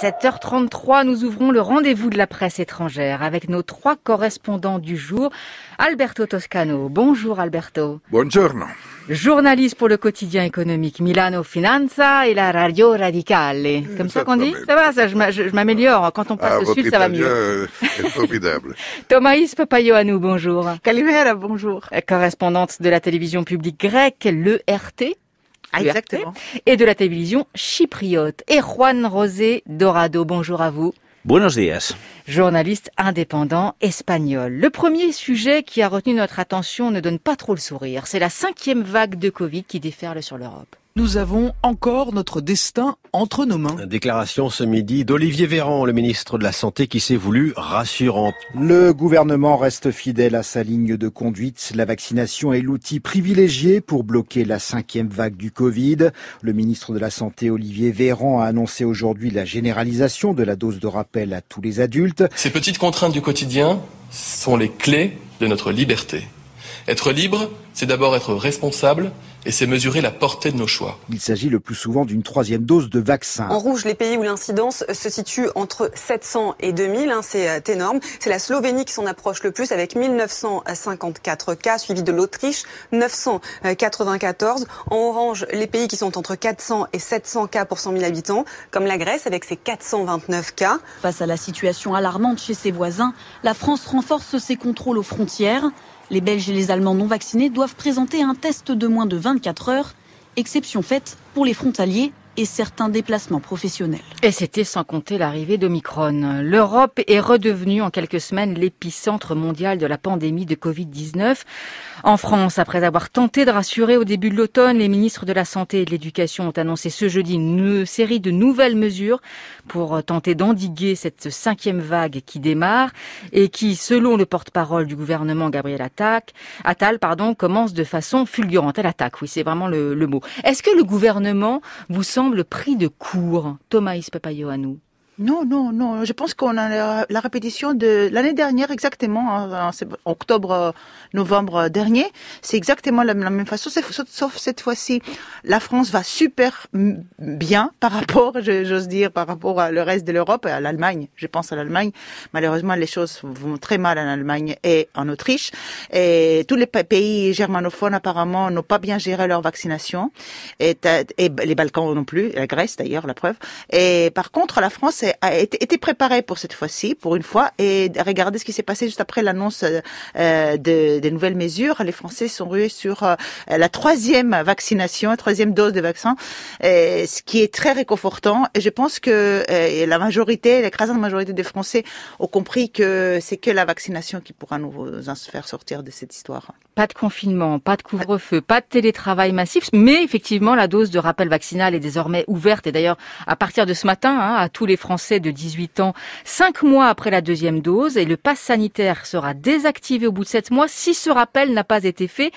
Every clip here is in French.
7h33, nous ouvrons le rendez-vous de la presse étrangère avec nos 3 correspondants du jour. Alberto Toscano. Bonjour Alberto. Buongiorno. Journaliste pour le quotidien économique Milano Finanza et la Radio Radicale. Comme ça qu'on dit? Ça va, ça, je m'améliore. Quand on passe le sud, ça va mieux. C'est formidable. Thomaïs Papaioannou, bonjour. Kalimera, bonjour. Correspondante de la télévision publique grecque, l'ERT. Exactement. Et de la télévision chypriote. Et Juan José Dorado, bonjour à vous. Buenos días. Journaliste indépendant espagnol. Le premier sujet qui a retenu notre attention ne donne pas trop le sourire. C'est la 5e vague de Covid qui déferle sur l'Europe. Nous avons encore notre destin entre nos mains. Déclaration ce midi d'Olivier Véran, le ministre de la Santé, qui s'est voulu rassurante. Le gouvernement reste fidèle à sa ligne de conduite. La vaccination est l'outil privilégié pour bloquer la 5e vague du Covid. Le ministre de la Santé, Olivier Véran, a annoncé aujourd'hui la généralisation de la dose de rappel à tous les adultes. Ces petites contraintes du quotidien sont les clés de notre liberté. Être libre, c'est d'abord être responsable et c'est mesurer la portée de nos choix. Il s'agit le plus souvent d'une 3e dose de vaccin. En rouge, les pays où l'incidence se situe entre 700 et 2000, c'est énorme. C'est la Slovénie qui s'en approche le plus avec 1954 cas, suivi de l'Autriche, 994. En orange, les pays qui sont entre 400 et 700 cas pour 100 000 habitants, comme la Grèce avec ses 429 cas. Face à la situation alarmante chez ses voisins, la France renforce ses contrôles aux frontières. Les Belges et les Allemands non vaccinés doivent présenter un test de moins de 24 heures, exception faite pour les frontaliers et certains déplacements professionnels. Et c'était sans compter l'arrivée d'Omicron. L'Europe est redevenue en quelques semaines l'épicentre mondial de la pandémie de Covid-19. En France, après avoir tenté de rassurer au début de l'automne, les ministres de la Santé et de l'Éducation ont annoncé ce jeudi une série de nouvelles mesures pour tenter d'endiguer cette 5e vague qui démarre et qui, selon le porte-parole du gouvernement Gabriel Attal, commence de façon fulgurante. Elle attaque, oui, c'est vraiment le mot. Est-ce que le gouvernement vous semble pris de court, Thomaïs Papaioannou? Non. Je pense qu'on a la répétition de l'année dernière exactement, en octobre, novembre dernier. C'est exactement la même façon, sauf cette fois-ci. La France va super bien par rapport, j'ose dire, par rapport à le reste de l'Europe et à l'Allemagne. Je pense à l'Allemagne. Malheureusement, les choses vont très mal en Allemagne et en Autriche. Et tous les pays germanophones, apparemment, n'ont pas bien géré leur vaccination. Et les Balkans non plus, la Grèce d'ailleurs, la preuve. Et par contre, la France a été préparé pour cette fois-ci, pour une fois, et regardez ce qui s'est passé juste après l'annonce des nouvelles mesures. Les Français sont rués sur la 3e vaccination, la 3e dose de vaccin, ce qui est très réconfortant. Et je pense que l'écrasante majorité des Français ont compris que c'est que la vaccination qui pourra nous faire sortir de cette histoire. Pas de confinement, pas de couvre-feu, pas de télétravail massif, mais effectivement la dose de rappel vaccinal est désormais ouverte et d'ailleurs à partir de ce matin à tous les Français de 18 ans, 5 mois après la 2e dose, et le pass sanitaire sera désactivé au bout de 7 mois si ce rappel n'a pas été fait.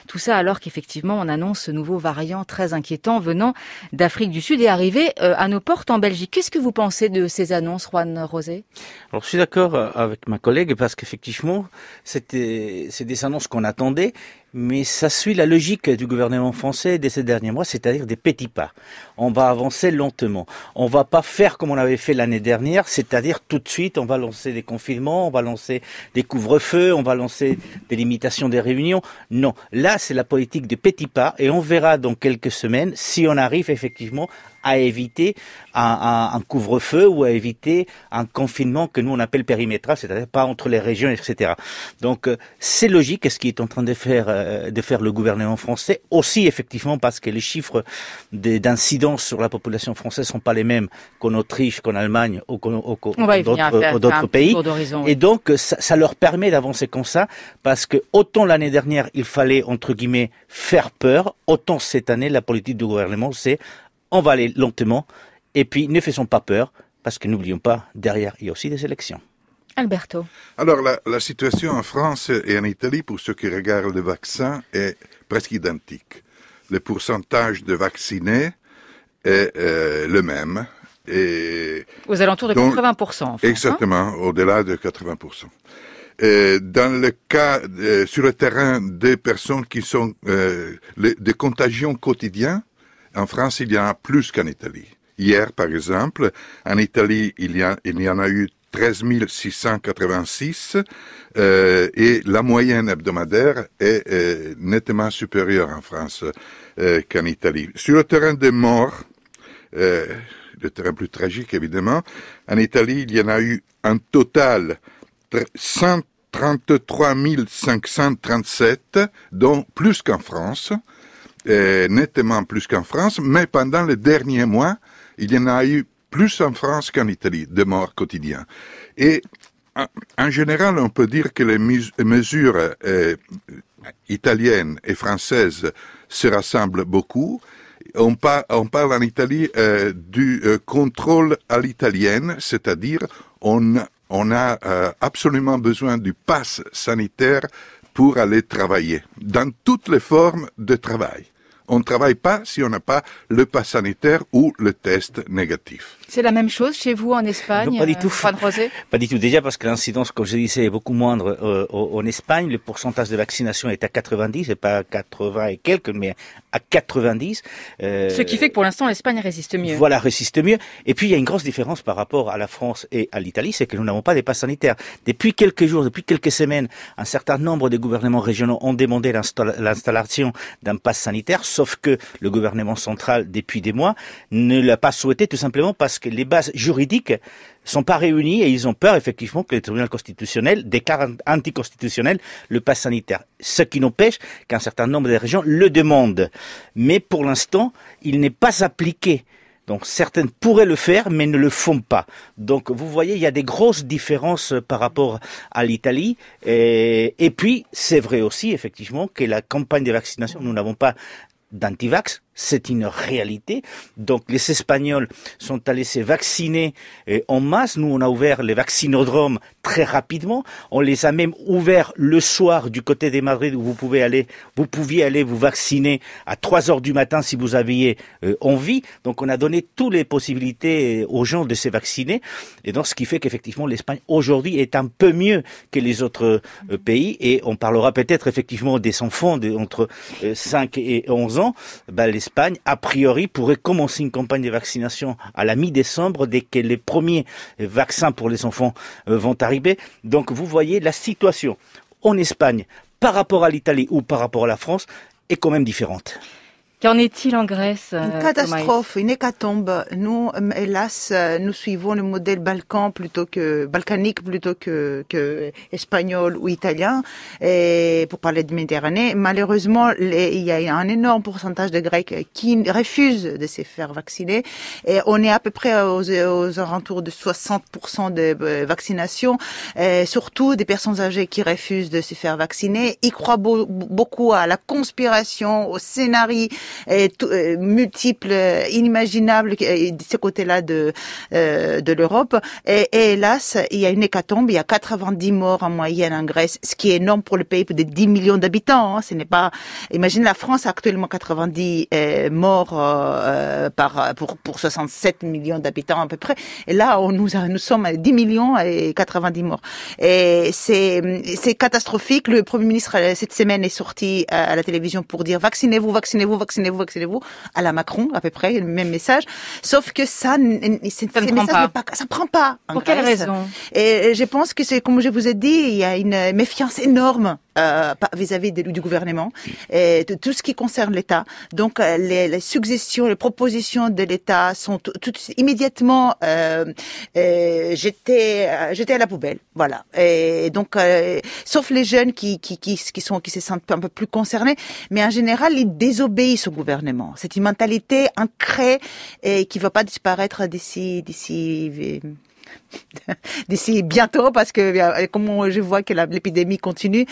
Tout ça alors qu'effectivement on annonce ce nouveau variant très inquiétant venant d'Afrique du Sud et arrivé à nos portes en Belgique. Qu'est-ce que vous pensez de ces annonces, Juan José? Alors je suis d'accord avec ma collègue parce qu'effectivement c'est des annonces qu'on attendait, mais ça suit la logique du gouvernement français de ces derniers mois, c'est-à-dire des petits pas. On va avancer lentement. On va pas faire comme on avait fait l'année dernière, c'est-à-dire tout de suite, on va lancer des confinements, on va lancer des couvre-feux, on va lancer des limitations des réunions. Non, là, c'est la politique des petits pas et on verra dans quelques semaines si on arrive effectivement à éviter un couvre-feu ou à éviter un confinement que nous on appelle périmétral, c'est-à-dire pas entre les régions, etc. Donc c'est logique ce qui est en train de faire le gouvernement français, aussi effectivement parce que les chiffres d'incidence sur la population française sont pas les mêmes qu'en Autriche, qu'en Allemagne ou d'autres pays. Et donc ça leur permet d'avancer comme ça, parce que autant l'année dernière il fallait entre guillemets faire peur, autant cette année la politique du gouvernement c'est on va aller lentement, et puis ne faisons pas peur, parce que n'oublions pas, derrière, il y a aussi des élections. Alberto. Alors, la situation en France et en Italie, pour ceux qui regardent le vaccin, est presque identique. Le pourcentage de vaccinés est le même. Et aux alentours de 80% en France. Exactement, au-delà de 80%. Dans le cas, sur le terrain, des personnes qui sont des contagions quotidiennes, en France, il y en a plus qu'en Italie. Hier, par exemple, en Italie, il y en a eu 13 686 et la moyenne hebdomadaire est nettement supérieure en France qu'en Italie. Sur le terrain des morts, le terrain plus tragique évidemment, en Italie, il y en a eu un total 133 537, dont plus qu'en France, nettement plus qu'en France, mais pendant les derniers mois, il y en a eu plus en France qu'en Italie, de morts quotidiens. Et en général, on peut dire que les mesures italiennes et françaises se rassemblent beaucoup. On parle en Italie du contrôle à l'italienne, c'est-à-dire on a absolument besoin du pass sanitaire pour aller travailler, dans toutes les formes de travail. On ne travaille pas si on n'a pas le pass sanitaire ou le test négatif. C'est la même chose chez vous en Espagne? Non, pas du tout. Juan José? Pas du tout. Déjà parce que l'incidence, comme je disais, est beaucoup moindre en Espagne. Le pourcentage de vaccination est à 90, et pas à 80 et quelques, mais à 90. Ce qui fait que pour l'instant, l'Espagne résiste mieux. Voilà, résiste mieux. Et puis, il y a une grosse différence par rapport à la France et à l'Italie, c'est que nous n'avons pas des passes sanitaires. Depuis quelques jours, depuis quelques semaines, un certain nombre de gouvernements régionaux ont demandé l'installation d'un pass sanitaire, sauf que le gouvernement central, depuis des mois, ne l'a pas souhaité, tout simplement parce que les bases juridiques sont pas réunies et ils ont peur effectivement que le tribunal constitutionnel déclare anticonstitutionnel le pass sanitaire. Ce qui n'empêche qu'un certain nombre de régions le demandent. Mais pour l'instant, il n'est pas appliqué. Donc certaines pourraient le faire, mais ne le font pas. Donc vous voyez, il y a des grosses différences par rapport à l'Italie. Et puis, c'est vrai aussi, effectivement, que la campagne de vaccination, nous n'avons pas d'antivax, c'est une réalité. Donc les Espagnols sont allés se vacciner en masse. Nous, on a ouvert les vaccinodromes très rapidement. On les a même ouverts le soir du côté de Madrid où vous pouviez aller vous vacciner à 3 heures du matin si vous aviez envie. Donc on a donné toutes les possibilités aux gens de se vacciner. Et donc ce qui fait qu'effectivement l'Espagne aujourd'hui est un peu mieux que les autres pays. Et on parlera peut-être effectivement des enfants entre 5 et 11 ans. L'Espagne, a priori, pourrait commencer une campagne de vaccination à la mi-décembre dès que les premiers vaccins pour les enfants vont arriver. Donc vous voyez, la situation en Espagne par rapport à l'Italie ou par rapport à la France est quand même différente. Qu'en est-il en Grèce? Une catastrophe, une hécatombe. Nous, hélas, nous suivons le modèle balkanique plutôt que espagnol ou italien. Et pour parler de Méditerranée, malheureusement, il y a un énorme pourcentage de Grecs qui refusent de se faire vacciner. Et on est à peu près aux alentours de 60% de vaccination. Et surtout des personnes âgées qui refusent de se faire vacciner. Ils croient beaucoup à la conspiration, au scénario multiples, inimaginables de ce côté-là de l'Europe. Et hélas, il y a une hécatombe, il y a 90 morts en moyenne en Grèce, ce qui est énorme pour le pays de 10 millions d'habitants. Hein. Ce n'est pas. Imagine la France a actuellement 90 morts pour 67 millions d'habitants à peu près. Et là, nous sommes à 10 millions et 90 morts. Et c'est catastrophique. Le Premier ministre cette semaine est sorti à la télévision pour dire vaccinez-vous, à la Macron, à peu près, le même message. Sauf que ça prend pas. Pour quelle raison? Et je pense que c'est, comme je vous ai dit, il y a une méfiance énorme vis-à-vis du gouvernement et de tout ce qui concerne l'État. Donc les suggestions, les propositions de l'État sont toutes immédiatement jetées à la poubelle. Voilà. Et donc sauf les jeunes qui se sentent un peu plus concernés, mais en général ils désobéissent au gouvernement. C'est une mentalité ancrée et qui va pas disparaître d'ici bientôt, parce que comme je vois que l'épidémie continue,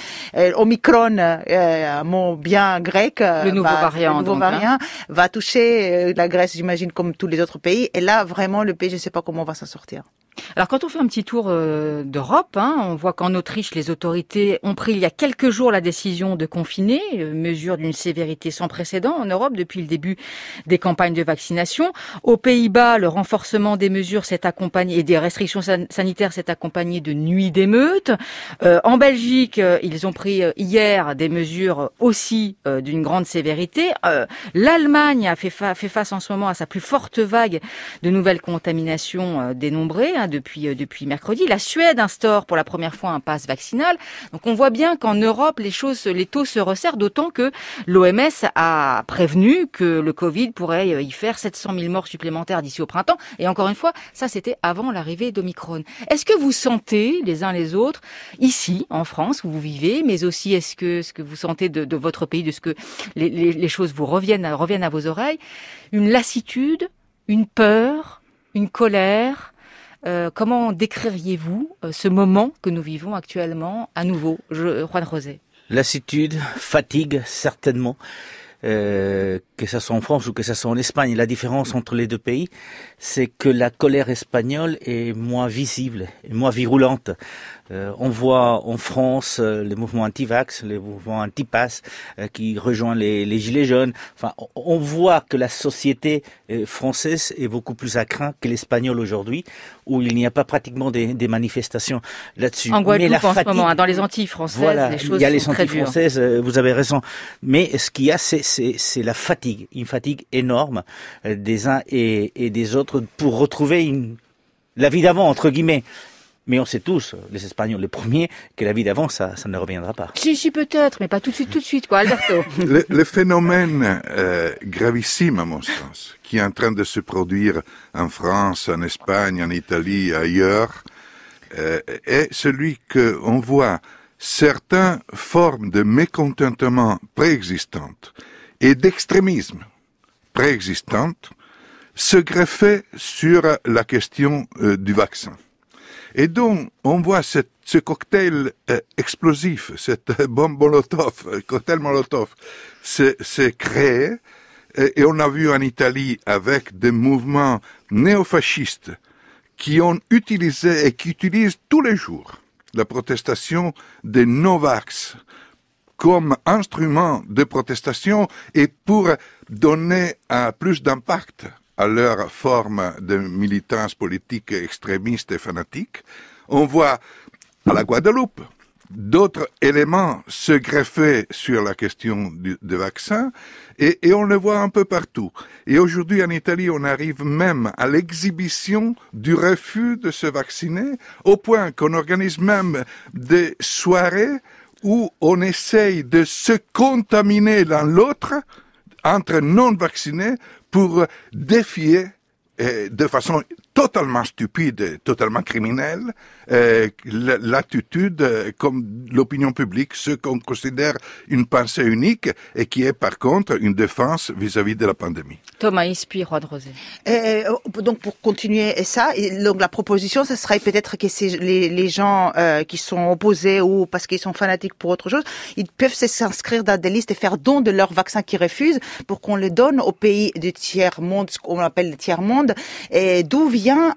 Omicron, un mot bien grec, le nouveau variant va toucher la Grèce, j'imagine, comme tous les autres pays. Et là, vraiment, le pays, je ne sais pas comment on va s'en sortir. Alors quand on fait un petit tour d'Europe, on voit qu'en Autriche, les autorités ont pris il y a quelques jours la décision de confiner, mesure d'une sévérité sans précédent en Europe depuis le début des campagnes de vaccination. Aux Pays-Bas, le renforcement des mesures s'est accompagné et des restrictions sanitaires s'est accompagné de nuits d'émeutes. En Belgique, ils ont pris hier des mesures aussi d'une grande sévérité. L'Allemagne a fait face en ce moment à sa plus forte vague de nouvelles contaminations dénombrées depuis mercredi. La Suède instaure pour la première fois un pass vaccinal. Donc on voit bien qu'en Europe, les taux se resserrent, d'autant que l'OMS a prévenu que le Covid pourrait y faire 700 000 morts supplémentaires d'ici au printemps. Et encore une fois, ça c'était avant l'arrivée d'Omicron. Est-ce que vous sentez les uns les autres, ici en France où vous vivez, mais aussi est-ce que vous sentez de votre pays, de ce que les choses vous reviennent à vos oreilles, une lassitude, une peur, une colère? Comment décririez-vous ce moment que nous vivons actuellement à nouveau, Juan José? Lassitude, fatigue, certainement. Que ça soit en France ou que ça soit en Espagne. La différence entre les deux pays, c'est que la colère espagnole est moins visible et moins virulente. On voit en France les mouvements anti-vax, les mouvements anti-pass qui rejoignent les gilets jaunes. Enfin, on voit que la société française est beaucoup plus à craindre que l'espagnole aujourd'hui, où il n'y a pas pratiquement des manifestations là-dessus. En Guadeloupe en ce moment, dans les Antilles françaises, voilà, les choses il y a les sont très Antilles dures. françaises, vous avez raison. Mais ce qu'il y a, c'est la fatigue, une fatigue énorme des uns et des autres pour retrouver la vie d'avant, entre guillemets. Mais on sait tous, les Espagnols les premiers, que la vie d'avant, ça ne reviendra pas. Si, peut-être, mais pas tout de suite, quoi, Alberto. Le phénomène gravissime, à mon sens, qui est en train de se produire en France, en Espagne, en Italie, ailleurs, est celui qu'on voit certaines formes de mécontentement préexistantes et d'extrémisme préexistantes se greffer sur la question du vaccin. Et donc, on voit ce cocktail explosif, cette bombe Molotov, cocktail Molotov, se créer. Et on a vu en Italie avec des mouvements néofascistes qui ont utilisé et qui utilisent tous les jours la protestation des no-vax comme instrument de protestation et pour donner plus d'impact à leur forme de militance politique extrémiste et fanatique. On voit à la Guadeloupe d'autres éléments se greffer sur la question du vaccin et on le voit un peu partout. Et aujourd'hui en Italie, on arrive même à l'exhibition du refus de se vacciner au point qu'on organise même des soirées où on essaye de se contaminer l'un l'autre entre non-vaccinés pour défier de façon totalement stupide, totalement criminelle, l'attitude comme l'opinion publique, ce qu'on considère une pensée unique et qui est par contre une défense vis-à-vis de la pandémie. Thomas Ispy, Juan José. Donc pour continuer ça, donc la proposition, ce serait peut-être que les gens qui sont opposés ou parce qu'ils sont fanatiques pour autre chose, ils peuvent s'inscrire dans des listes et faire don de leurs vaccins qu'ils refusent pour qu'on les donne aux pays du tiers-monde, ce qu'on appelle le tiers-monde, et d'où viennent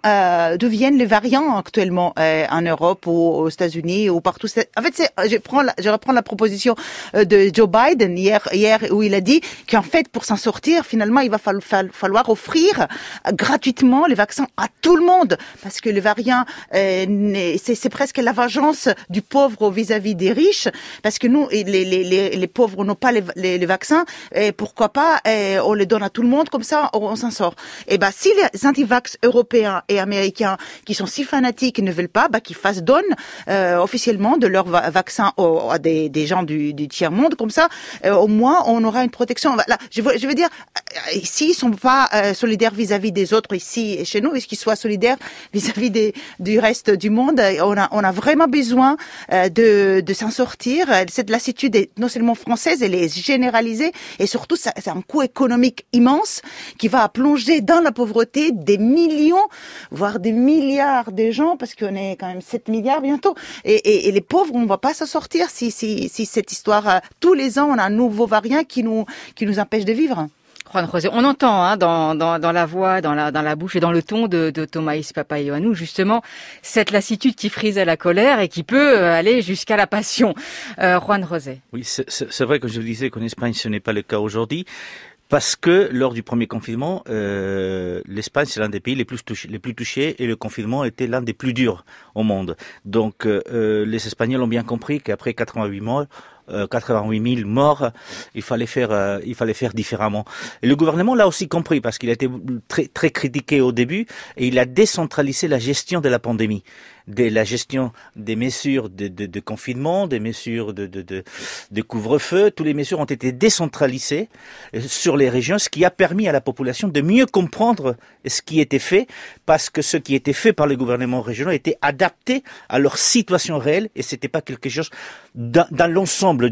les variants actuellement en Europe ou aux États-Unis ou partout. En fait, je reprends la proposition de Joe Biden hier où il a dit qu'en fait, pour s'en sortir, finalement, il va falloir offrir gratuitement les vaccins à tout le monde parce que le variant, c'est presque la vengeance du pauvre vis-à-vis des riches parce que nous, les pauvres n'ont pas les vaccins et pourquoi pas, on les donne à tout le monde comme ça, on s'en sort. Et si les anti-vax européens et américains qui sont si fanatiques ne veulent pas, qu'ils fassent don officiellement de leurs vaccins à des gens du tiers-monde, comme ça, au moins on aura une protection. Là, je veux dire, ici ils sont pas solidaires vis-à-vis des autres ici chez nous, est-ce qu'ils soient solidaires vis-à-vis du reste du monde. On a vraiment besoin de s'en sortir. Cette lassitude est non seulement française, elle est généralisée et surtout c'est un coût économique immense qui va plonger dans la pauvreté des millions, voire des milliards de gens, parce qu'on est quand même 7 milliards bientôt. Et les pauvres, on va pas s'en sortir si cette histoire, tous les ans, on a un nouveau variant qui nous empêche de vivre. Juan José, on entend dans la voix, dans la bouche et dans le ton de Thomaïs Papaioannou, justement, cette lassitude qui frise à la colère et qui peut aller jusqu'à la passion. Juan José. Oui, c'est vrai que je disais qu'en Espagne, ce n'est pas le cas aujourd'hui. Parce que lors du premier confinement, l'Espagne c'est l'un des pays les plus touchés et le confinement était l'un des plus durs au monde. Donc les Espagnols ont bien compris qu'après 88 000 morts, il fallait faire différemment. Et le gouvernement l'a aussi compris parce qu'il a été très très critiqué au début et il a décentralisé la gestion de la pandémie, la gestion des mesures de confinement, des mesures de couvre-feu. Toutes les mesures ont été décentralisées sur les régions, ce qui a permis à la population de mieux comprendre ce qui était fait, parce que ce qui était fait par les gouvernements régionaux était adapté à leur situation réelle et c'était pas quelque chose dans l'ensemble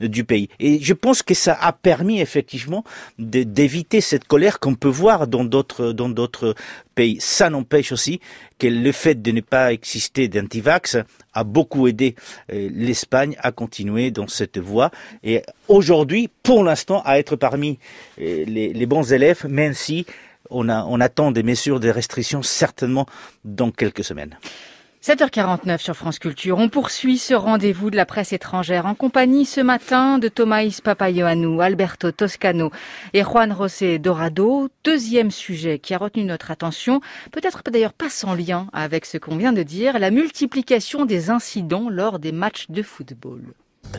du pays. Et je pense que ça a permis effectivement d'éviter cette colère qu'on peut voir dans d'autres pays. Ça n'empêche aussi que le fait de ne pas exister d'antivax a beaucoup aidé l'Espagne à continuer dans cette voie et aujourd'hui, pour l'instant, à être parmi les bons élèves, même si on attend des mesures de restriction certainement dans quelques semaines. 7h49 sur France Culture. On poursuit ce rendez-vous de la presse étrangère en compagnie ce matin de Thomaïs Papaioannou, Alberto Toscano et Juan José Dorado. Deuxième sujet qui a retenu notre attention, peut-être d'ailleurs pas sans lien avec ce qu'on vient de dire, la multiplication des incidents lors des matchs de football.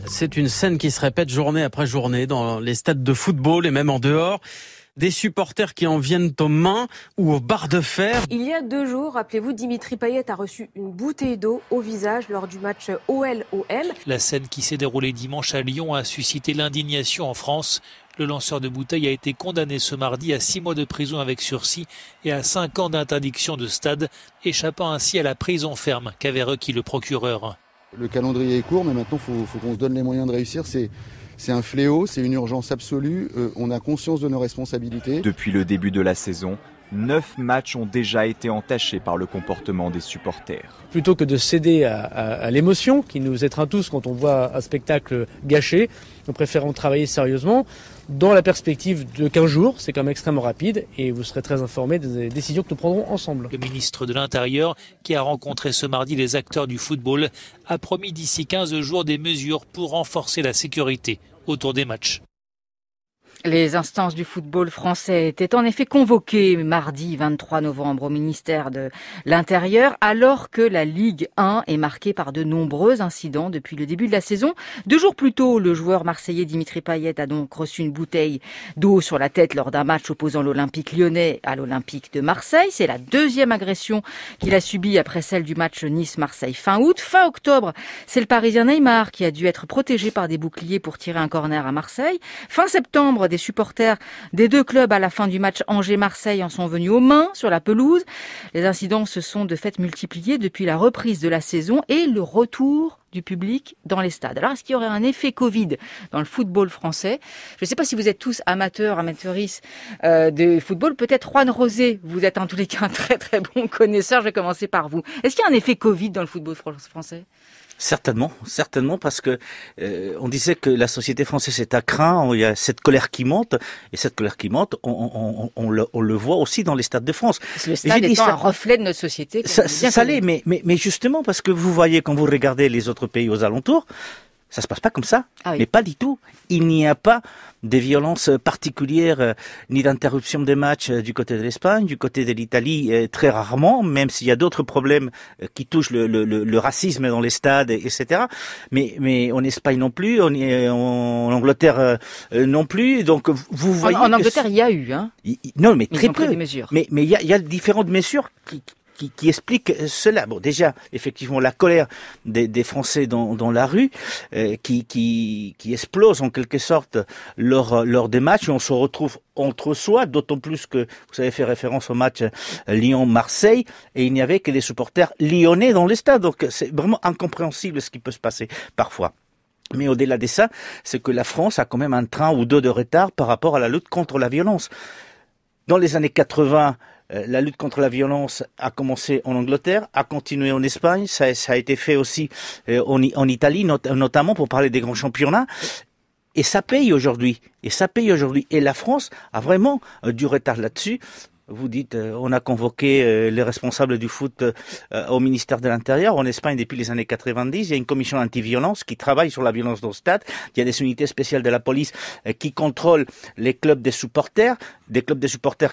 C'est une scène qui se répète journée après journée dans les stades de football et même en dehors. Des supporters qui en viennent aux mains ou aux barres de fer. Il y a 2 jours, rappelez-vous, Dimitri Payet a reçu une bouteille d'eau au visage lors du match OL-OM. La scène qui s'est déroulée dimanche à Lyon a suscité l'indignation en France. Le lanceur de bouteille a été condamné ce mardi à 6 mois de prison avec sursis et à 5 ans d'interdiction de stade, échappant ainsi à la prison ferme qu'avait requis le procureur. Le calendrier est court, mais maintenant il faut qu'on se donne les moyens de réussir. C'est un fléau, c'est une urgence absolue, on a conscience de nos responsabilités. Depuis le début de la saison, 9 matchs ont déjà été entachés par le comportement des supporters. Plutôt que de céder à l'émotion qui nous étreint tous quand on voit un spectacle gâché, nous préférons travailler sérieusement dans la perspective de 15 jours, c'est quand même extrêmement rapide et vous serez très informés des décisions que nous prendrons ensemble. Le ministre de l'Intérieur, qui a rencontré ce mardi les acteurs du football, a promis d'ici 15 jours des mesures pour renforcer la sécurité autour des matchs. Les instances du football français étaient en effet convoquées mardi 23 novembre au ministère de l'Intérieur, alors que la Ligue 1 est marquée par de nombreux incidents depuis le début de la saison. 2 jours plus tôt, le joueur marseillais Dimitri Payet a donc reçu une bouteille d'eau sur la tête lors d'un match opposant l'Olympique lyonnais à l'Olympique de Marseille. C'est la 2e agression qu'il a subie après celle du match Nice-Marseille fin août. Fin octobre, c'est le Parisien Neymar qui a dû être protégé par des boucliers pour tirer un corner à Marseille. Fin septembre, des supporters des 2 clubs à la fin du match Angers-Marseille en sont venus aux mains sur la pelouse. Les incidents se sont de fait multipliés depuis la reprise de la saison et le retour du public dans les stades. Alors, est-ce qu'il y aurait un effet Covid dans le football français ? Je ne sais pas si vous êtes tous amateuristes de football. Peut-être Juan José, vous êtes en tous les cas un très très bon connaisseur. Je vais commencer par vous. Est-ce qu'il y a un effet Covid dans le football français ? Certainement, parce que on disait que la société française est à cran, il y a cette colère qui monte, et cette colère qui monte, on le voit aussi dans les stades de France. Le stade étant un reflet de notre société. Ça l'est, mais justement parce que vous voyez quand vous regardez les autres pays aux alentours, ça se passe pas comme ça, mais pas du tout. Il n'y a pas de violence particulière ni d'interruption des matchs du côté de l'Espagne, du côté de l'Italie très rarement, même s'il y a d'autres problèmes qui touchent le racisme dans les stades, etc. Mais en Espagne non plus, en Angleterre non plus. Donc vous voyez en Angleterre il y a eu, non, mais très peu. Des mesures. Mais il y a différentes mesures qui explique cela. Bon, déjà, effectivement, la colère des Français dans la rue, qui explose en quelque sorte lors des matchs. On se retrouve entre soi, d'autant plus que vous avez fait référence au match Lyon-Marseille, et il n'y avait que des supporters lyonnais dans les stades. Donc, c'est vraiment incompréhensible ce qui peut se passer parfois. Mais au-delà de ça, c'est que la France a quand même un train ou 2 de retard par rapport à la lutte contre la violence. Dans les années 80, la lutte contre la violence a commencé en Angleterre, a continué en Espagne, ça a été fait aussi en Italie, notamment pour parler des grands championnats. Et ça paye aujourd'hui. Et la France a vraiment du retard là-dessus. Vous dites, on a convoqué les responsables du foot au ministère de l'Intérieur. En Espagne, depuis les années 90, il y a une commission anti-violence qui travaille sur la violence dans le stade. Il y a des unités spéciales de la police qui contrôlent les clubs des supporters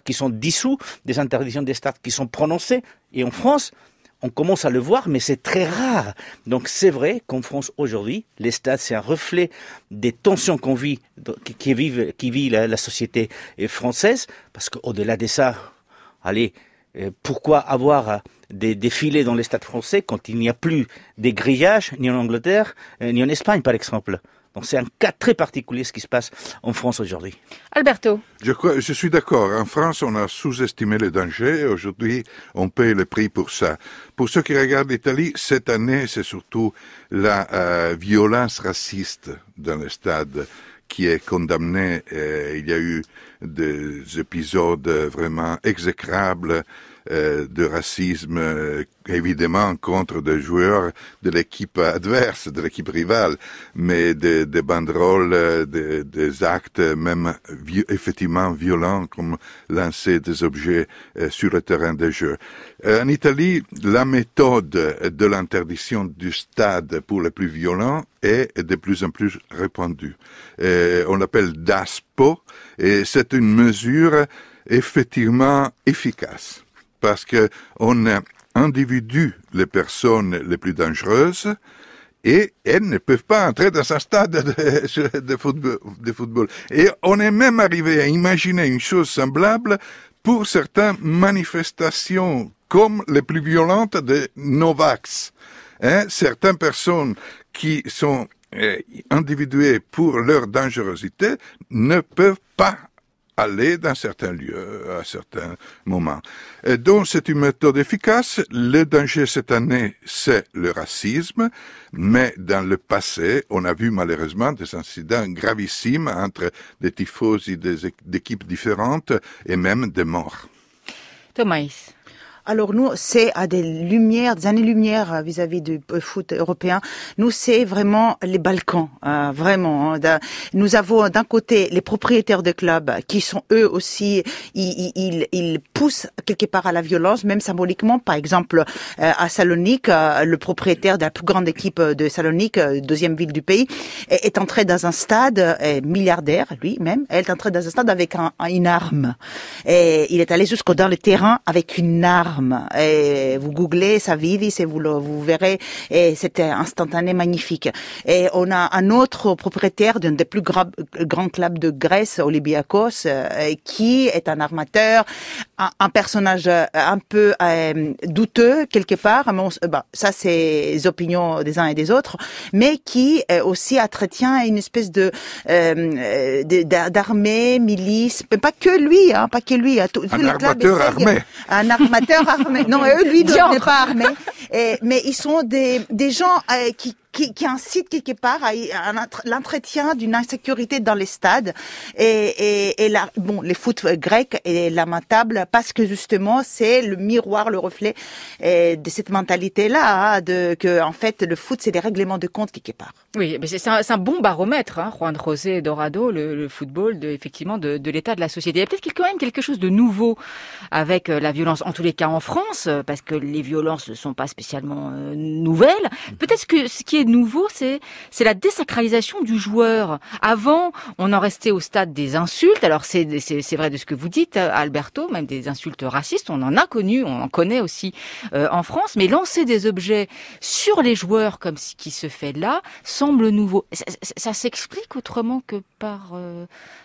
qui sont dissous, des interdictions des stades qui sont prononcées. Et en France, on commence à le voir, mais c'est très rare. Donc c'est vrai qu'en France aujourd'hui, les stades, c'est un reflet des tensions qu'on vit, qui vit la société française. Parce qu'au-delà de ça, pourquoi avoir des défilés dans les stades français quand il n'y a plus des grillages, ni en Angleterre, ni en Espagne par exemple? Donc c'est un cas très particulier ce qui se passe en France aujourd'hui. Alberto. Je suis d'accord. En France, on a sous-estimé les dangers et aujourd'hui, on paye le prix pour ça. Pour ceux qui regardent l'Italie, cette année, c'est surtout la violence raciste dans les stades qui est condamnée. Il y a eu des épisodes vraiment exécrables de racisme, évidemment contre des joueurs de l'équipe adverse, de l'équipe rivale, mais des banderoles, des actes même effectivement violents comme lancer des objets sur le terrain de jeu. En Italie, la méthode de l'interdiction du stade pour les plus violents est de plus en plus répandue. On l'appelle DASPO et c'est une mesure effectivement efficace. Parce que on individue les personnes les plus dangereuses et elles ne peuvent pas entrer dans un stade de football. Et on est même arrivé à imaginer une chose semblable pour certaines manifestations comme les plus violentes de Novax. Certaines personnes qui sont individuées pour leur dangerosité ne peuvent pas aller dans certains lieux à certains moments. Et donc c'est une méthode efficace. Le danger cette année, c'est le racisme, mais dans le passé, on a vu malheureusement des incidents gravissimes entre des tifosi d'équipes différentes et même des morts. Thomas. Alors nous, c'est à des années-lumière vis-à-vis du foot européen. Nous, c'est vraiment les Balkans, vraiment. Nous avons d'un côté les propriétaires de clubs qui sont eux aussi, ils poussent quelque part à la violence, même symboliquement. Par exemple, à Salonique, le propriétaire de la plus grande équipe de Salonique, deuxième ville du pays, est entré dans un stade, milliardaire lui-même, est entré dans un stade avec une arme. Et il est allé jusqu'au dans le terrain avec une arme. Et vous googlez Savidis et vous verrez, et c'était instantané magnifique. Et on a un autre propriétaire d'un des plus grands clubs de Grèce, Olympiakos, qui est un armateur, un personnage un peu douteux quelque part. Ça c'est les opinions des uns et des autres, mais qui aussi entretient une espèce d'armée, milice, mais pas que lui, pas que lui. Un armateur armé. Un armateur armé. Non, eux, lui, n'est pas armé. Mais ils sont des gens qui incitent quelque part à l'entretien d'une insécurité dans les stades et les foot grecs est lamentable parce que justement c'est le miroir, le reflet de cette mentalité-là, que en fait le foot c'est des règlements de compte quelque part. Oui, mais c'est un bon baromètre, Juan José Dorado, le football effectivement de l'état de la société. Il y a peut-être quand même quelque chose de nouveau avec la violence, en tous les cas en France, parce que les violences ne sont pas spécialement nouvelles. Peut-être que ce qui est nouveau, c'est la désacralisation du joueur. Avant, on en restait au stade des insultes. Alors c'est vrai de ce que vous dites, Alberto, même des insultes racistes. On en a connu, on en connaît aussi en France. Mais lancer des objets sur les joueurs comme ce qui se fait là semble nouveau. Ça s'explique autrement que par...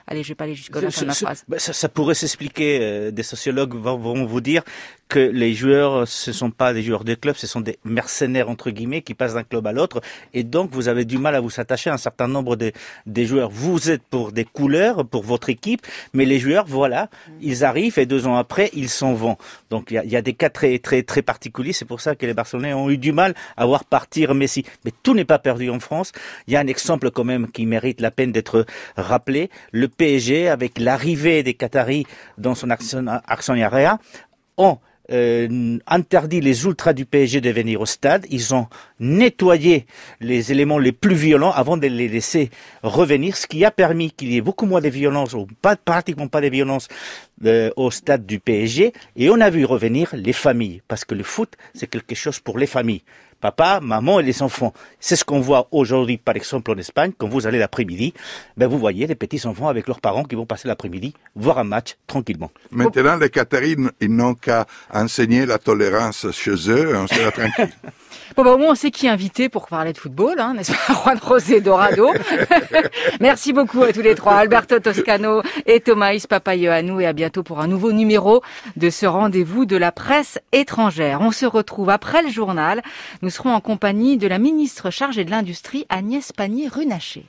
Allez, je vais pas aller jusqu'à la fin de ma phrase. Ça pourrait s'expliquer. Des sociologues vont vous dire que les joueurs, ce sont pas des joueurs de club, ce sont des mercenaires entre guillemets qui passent d'un club à l'autre, et donc vous avez du mal à vous attacher à un certain nombre des joueurs. Vous êtes pour des couleurs, pour votre équipe, mais les joueurs, voilà, ils arrivent et 2 ans après, ils s'en vont. Donc il y a des cas très très très particuliers. C'est pour ça que les Barcelonais ont eu du mal à voir partir Messi. Mais tout n'est pas perdu en France. Il y a un exemple quand même qui mérite la peine d'être rappelé. Le PSG, avec l'arrivée des Qataris dans son Action Area, ont interdit les ultras du PSG de venir au stade. Ils ont nettoyé les éléments les plus violents avant de les laisser revenir, ce qui a permis qu'il y ait beaucoup moins de violence, ou pratiquement pas de violence au stade du PSG. Et on a vu revenir les familles, parce que le foot, c'est quelque chose pour les familles. Papa, maman et les enfants. C'est ce qu'on voit aujourd'hui, par exemple, en Espagne. Quand vous allez l'après-midi, vous voyez les petits-enfants avec leurs parents qui vont passer l'après-midi voir un match tranquillement. Maintenant, les Qataris, ils n'ont qu'à enseigner la tolérance chez eux, on sera tranquille. Bon, au moins, on sait qui inviter pour parler de football, n'est-ce pas, Juan José Dorado. Merci beaucoup à tous les trois, Alberto Toscano et Thomas Papaioannou, et à bientôt pour un nouveau numéro de ce rendez-vous de la presse étrangère. On se retrouve après le journal. Nous serons en compagnie de la ministre chargée de l'Industrie, Agnès Pannier-Runacher.